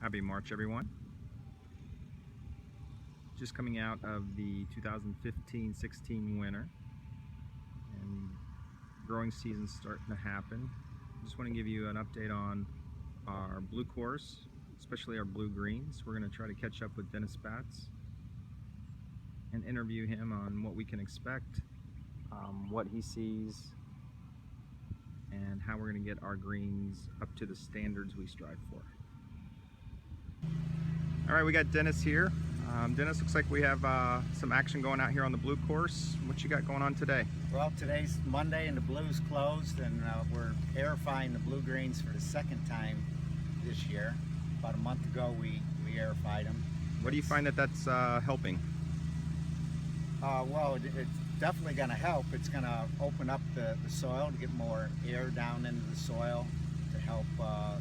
Happy March, everyone. Just coming out of the 2015-16 winter, and growing season's starting to happen. Just want to give you an update on our blue course, especially our blue greens. We're going to try to catch up with Dennis Batts and interview him on what we can expect, what he sees, and how we're going to get our greens up to the standards we strive for. All right, we got Dennis here. Dennis, looks like we have some action going out here on the blue course. What you got going on today? Well, today's Monday and the blue's closed, and we're aerifying the blue greens for the second time this year. About a month ago, we aerified them. What do you find that's helping? Well, it's definitely going to help. It's going to open up the soil to get more air down into the soil, to help the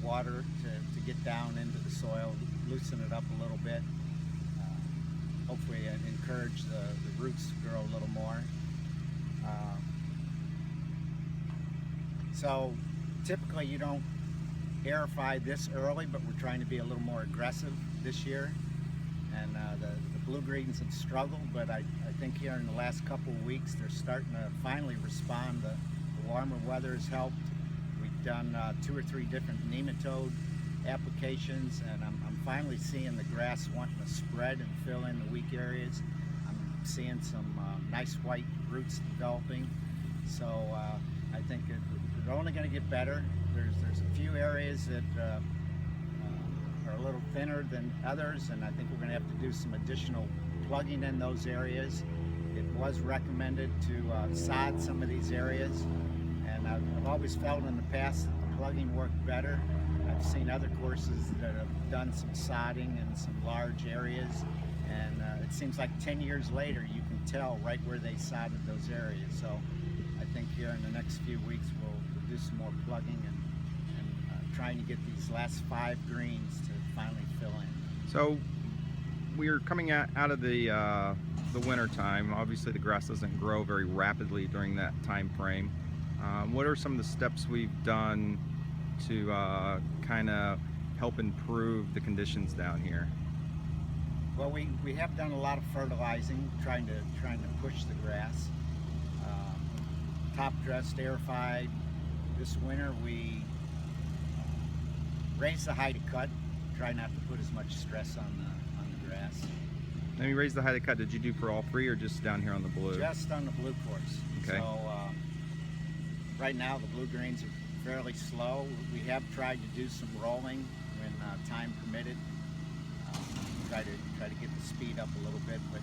water to get down into the soil, loosen it up a little bit. Hopefully encourage the roots to grow a little more. So typically you don't aerify this early, but we're trying to be a little more aggressive this year. And the blue greens have struggled, but I think here in the last couple of weeks they're starting to finally respond. The warmer weather has helped. We've done 2 or 3 different nematode applications, and I'm finally seeing the grass wanting to spread and fill in the weak areas. I'm seeing some nice white roots developing, so I think it's only going to get better. There's a few areas that are a little thinner than others, and I think we're going to have to do some additional plugging in those areas. It was recommended to sod some of these areas, and I've always felt in the past that the plugging worked better. I've seen other courses that have done some sodding in some large areas, and it seems like 10 years later you can tell right where they sodded those areas. So I think here in the next few weeks we'll do some more plugging and trying to get these last 5 greens to finally fill in. So we're coming out of the winter time. Obviously the grass doesn't grow very rapidly during that time frame. What are some of the steps we've done to kind of help improve the conditions down here? Well, we have done a lot of fertilizing, trying to push the grass. Top dressed, aerified. This winter we raised the height of cut, try not to put as much stress on the grass. When you raised the height of cut, did you do for all 3 or just down here on the blue? Just on the blue course. Okay. So right now the blue greens are fairly slow. We have tried to do some rolling when time permitted. Try to get the speed up a little bit, but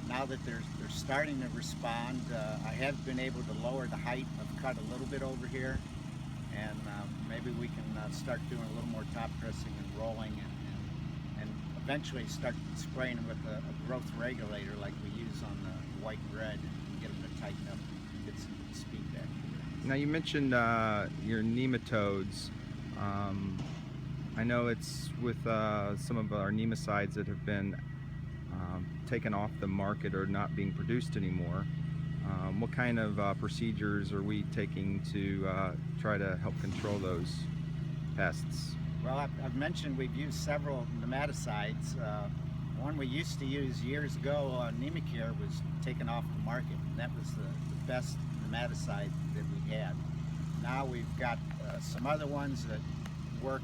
now that they're starting to respond, I have been able to lower the height of cut a little bit over here, and maybe we can start doing a little more top dressing and rolling, and eventually start spraying with a growth regulator like we use on the white and red, and get them to tighten up and get some speed back. Now you mentioned your nematodes. I know it's with some of our nemicides that have been taken off the market or not being produced anymore. What kind of procedures are we taking to try to help control those pests? Well, I've mentioned we've used several nematicides. One we used to use years ago, Nemacare, was taken off the market, and that was the best nematicide that we had. Now we've got some other ones that work,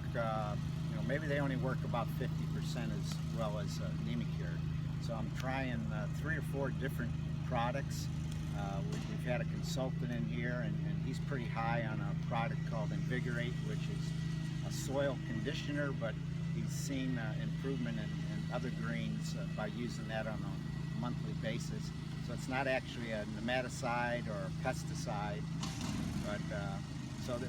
maybe they only work about 50% as well as Nemacare. So I'm trying 3 or 4 different products. We've had a consultant in here, and he's pretty high on a product called Invigorate, which is a soil conditioner, but he's seen improvement in other greens by using that on a monthly basis. So it's not actually a nematicide or a pesticide, but so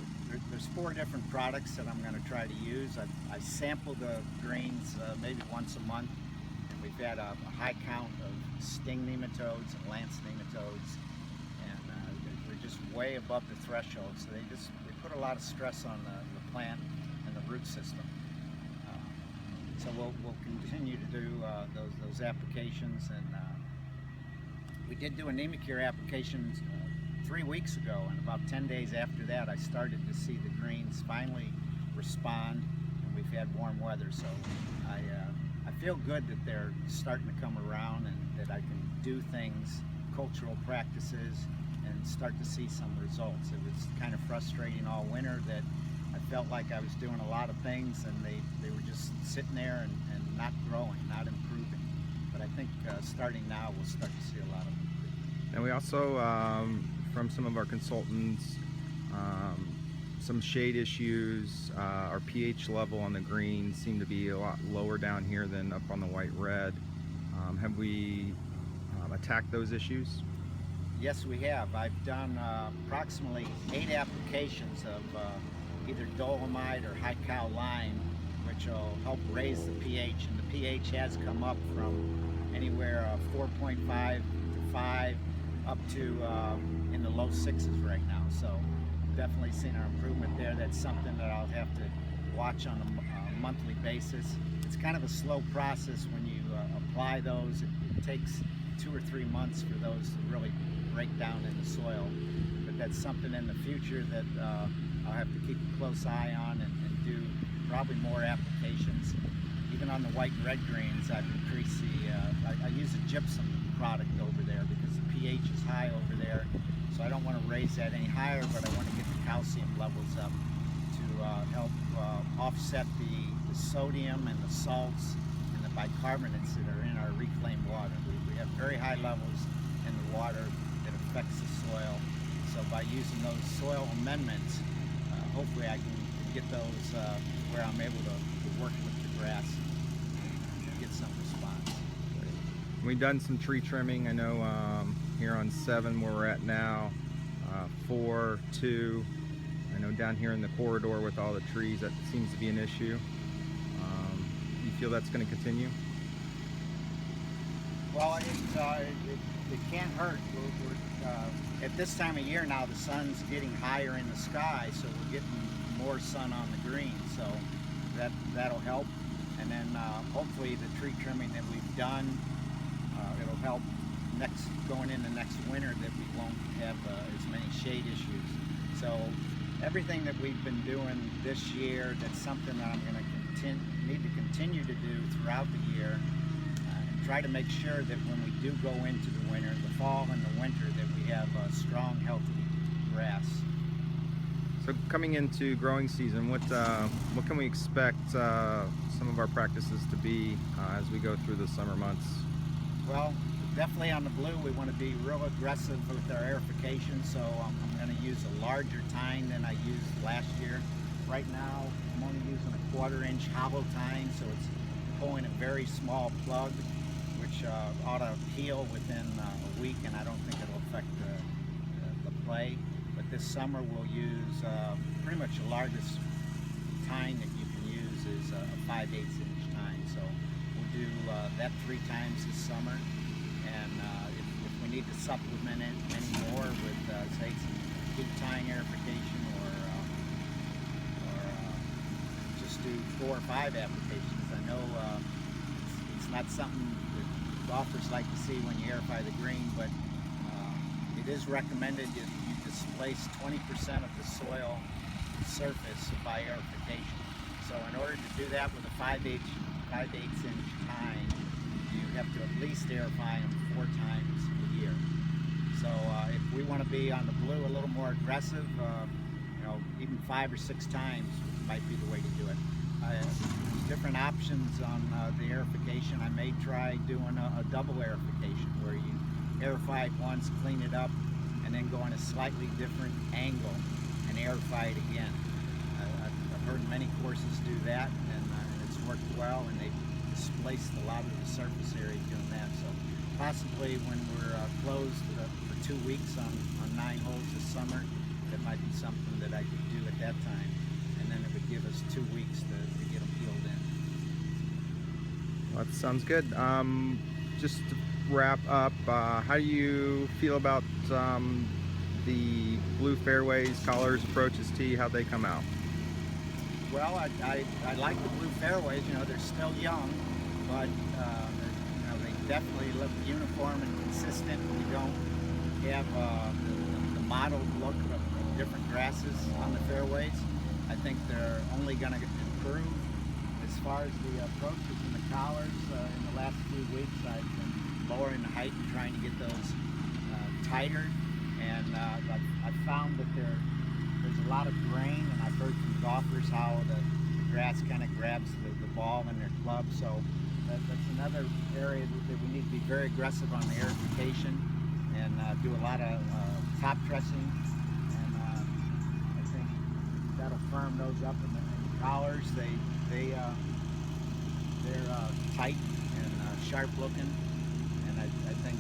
there's 4 different products that I'm going to try to use. I sample the greens maybe once a month, and we've had a high count of sting nematodes and lance nematodes, and they're just way above the threshold. So they put a lot of stress on the plant and the root system. So we'll continue to do those applications, and we did do a Nemacare application 3 weeks ago, and about 10 days after that I started to see the greens finally respond. we've had warm weather. So I feel good that they're starting to come around and that I can do things, cultural practices, and start to see some results. It was kind of frustrating all winter that I felt like I was doing a lot of things and they were just sitting there and not growing, not improving. But I think starting now we'll start to see a lot of improvement. And we also, from some of our consultants, some shade issues. Our pH level on the green seem to be a lot lower down here than up on the white red. Have we attacked those issues? Yes, we have. I've done approximately 8 applications of either dolomite or high cal lime, which will help raise the pH, and the pH has come up from anywhere 4.5 to 5 up to in the low 6s right now. So definitely seen our improvement there. That's something that I'll have to watch on a monthly basis. It's kind of a slow process when you apply those. It takes 2 or 3 months for those to really break down in the soil. But that's something in the future that I'll have to keep a close eye on and do probably more applications. Even on the white and red greens, I've increased I use a gypsum product over there because the pH is high over there. So I don't want to raise that any higher, but I want to get the calcium levels up to help offset the sodium and the salts and the bicarbonates that are in our reclaimed water. We have very high levels in the water that affects the soil. So by using those soil amendments, hopefully I can get those where I'm able to work with the grass and get some response. We've done some tree trimming. I know here on 7 where we're at now, 4, 2. I know down here in the corridor with all the trees, that seems to be an issue. You feel that's going to continue? Well, it can't hurt. We're at this time of year now, the sun's getting higher in the sky, so we're getting more sun on the green, so that'll help. And then hopefully the tree trimming that we've done, it'll help going into next winter, that we won't have as many shade issues. So everything that we've been doing this year, that's something that I'm going to need to continue to do throughout the year, and try to make sure that when we do go into the winter, the fall and the winter, that we have a strong, healthy grass. So coming into growing season, what can we expect some of our practices to be as we go through the summer months? Well, definitely on the blue, we want to be real aggressive with our aerification, so I'm going to use a larger tine than I used last year. Right now, I'm only using a 1/4 inch hollow tine, so it's pulling a very small plug, which ought to heal within a week, and I don't think it'll affect the play. But this summer, we'll use pretty much the largest tine that you can use is a 5/8 inch tine. So we'll do that 3 times this summer. And if we need to supplement it any more with, say, some deep tine aerification, or just do 4 or 5 applications. I know it's not something that golfers like to see when you aerify the green, but it is recommended that you displace 20% of the soil surface by aerification. So in order to do that with a 5/8 inch tine, you have to at least aerify them 4 times a year. So if we want to be on the blue a little more aggressive, even 5 or 6 times might be the way to do it. There's different options on the aerification. I may try doing a double aerification, where you aerify it once, clean it up, and then go on a slightly different angle and aerify it again. I've heard many courses do that, and it's worked well, and they've displaced a lot of the surface area doing that. So possibly when we're closed for 2 weeks on 9 holes this summer, that might be something that I could do at that time, and then it would give us 2 weeks to get them healed in. Well, that sounds good. Just to wrap up, how do you feel about the blue fairways, collars, approaches tee, how they come out? Well, I like the blue fairways. They're still young, but they definitely look uniform and consistent. We don't have the mottled look of different grasses on the fairways. I think they're only going to improve, as far as the approaches and the collars, in the last few weeks I've been lowering the height and trying to get those tighter. And I've found that there's a lot of grain, and I've heard from golfers how the grass kind of grabs the ball in their club. So that's another area that we need to be very aggressive on the aerification and do a lot of top dressing. And I think that'll firm those up. And the collars, they're tight and sharp looking. And I think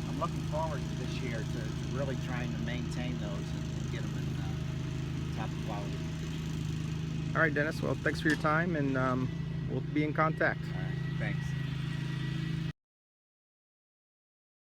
I'm looking forward to this year to really trying to maintain those and get them in top quality condition. All right, Dennis. Well, thanks for your time, and we'll be in contact. All right, thanks.